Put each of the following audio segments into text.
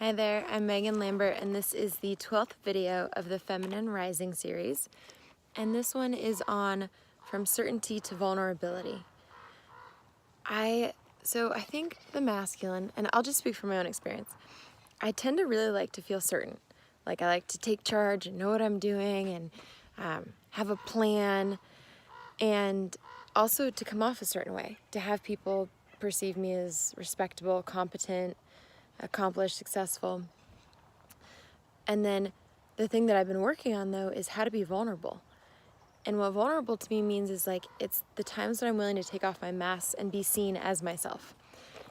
Hi there, I'm Megan Lambert, and this is the 12th video of the Feminine Rising series. And this one is on From Certainty to Vulnerability. I think the masculine, and I'll just speak from my own experience, I tend to really like to feel certain. Like I like to take charge and know what I'm doing and have a plan, and also to come off a certain way, to have people perceive me as respectable, competent, accomplished, successful. And then the thing that I've been working on, though, is how to be vulnerable. And what vulnerable to me means is like, it's the times that I'm willing to take off my mask and be seen as myself.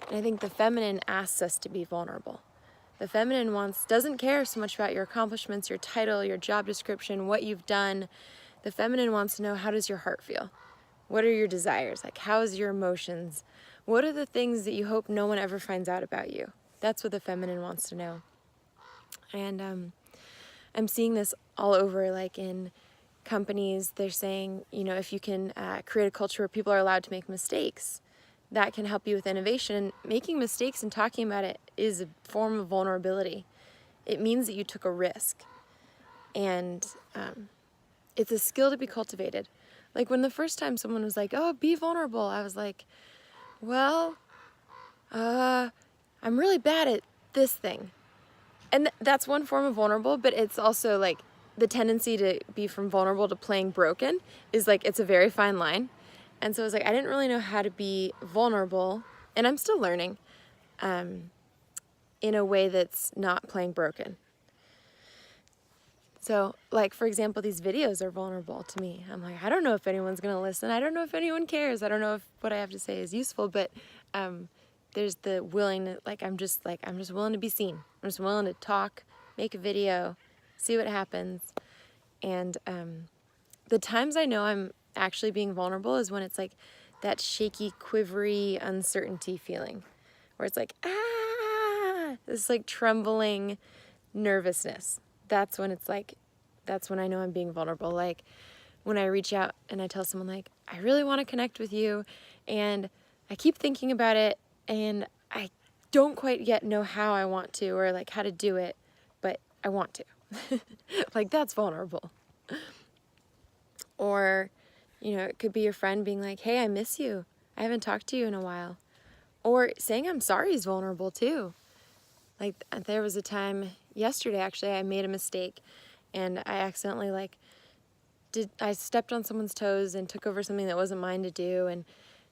And I think the feminine asks us to be vulnerable. The feminine doesn't care so much about your accomplishments, your title, your job description, what you've done. The feminine wants to know, how does your heart feel? What are your desires? Like, how is your emotions? What are the things that you hope no one ever finds out about you? That's what the feminine wants to know. And I'm seeing this all over, like in companies. They're saying, if you can create a culture where people are allowed to make mistakes, that can help you with innovation. Making mistakes and talking about it is a form of vulnerability. It means that you took a risk. And it's a skill to be cultivated. Like when the first time someone was like, oh, be vulnerable, I was like, well, I'm really bad at this thing. And that's one form of vulnerable, but it's also like the tendency to be from vulnerable to playing broken is like, it's a very fine line. And so I was like, I didn't really know how to be vulnerable, and I'm still learning, in a way that's not playing broken. So like, for example, these videos are vulnerable to me. I'm like, I don't know if anyone's gonna listen. I don't know if anyone cares. I don't know if what I have to say is useful, but there's the willingness, like I'm just willing to be seen. I'm just willing to talk, make a video, see what happens. And the times I know I'm actually being vulnerable is when it's like that shaky, quivery, uncertainty feeling, where it's like, this like trembling nervousness. That's when I know I'm being vulnerable. Like when I reach out and I tell someone like, I really want to connect with you, and I keep thinking about it, and I don't quite yet know how I want to, or like how to do it, but I want to. Like that's vulnerable. Or, it could be your friend being like, hey, I miss you. I haven't talked to you in a while. Or saying I'm sorry is vulnerable too. Like there was a time yesterday, actually, I made a mistake and I accidentally I stepped on someone's toes and took over something that wasn't mine to do. And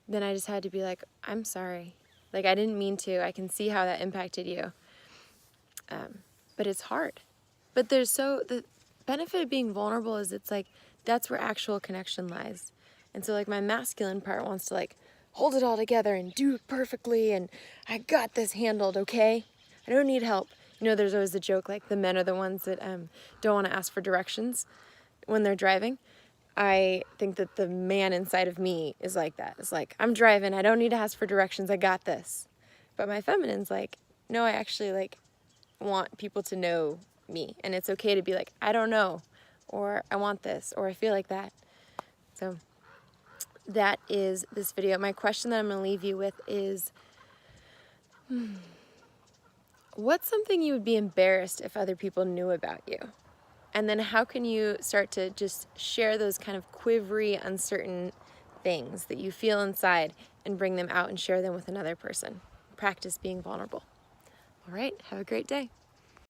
then I just had to be like, I'm sorry. Like I didn't mean to. I can see how that impacted you. But it's hard. But the benefit of being vulnerable is it's like, that's where actual connection lies. And so like my masculine part wants to like hold it all together and do it perfectly, and I got this handled, okay? I don't need help. There's always the joke like the men are the ones that don't want to ask for directions when they're driving. I think that the man inside of me is like that. It's like, I'm driving, I don't need to ask for directions, I got this. But my feminine's like, no, I actually like want people to know me, and it's okay to be like, I don't know, or I want this, or I feel like that. So that is this video. My question that I'm going to leave you with is, what's something you would be embarrassed if other people knew about you? And then how can you start to just share those kind of quivery, uncertain things that you feel inside and bring them out and share them with another person? Practice being vulnerable. All right, have a great day.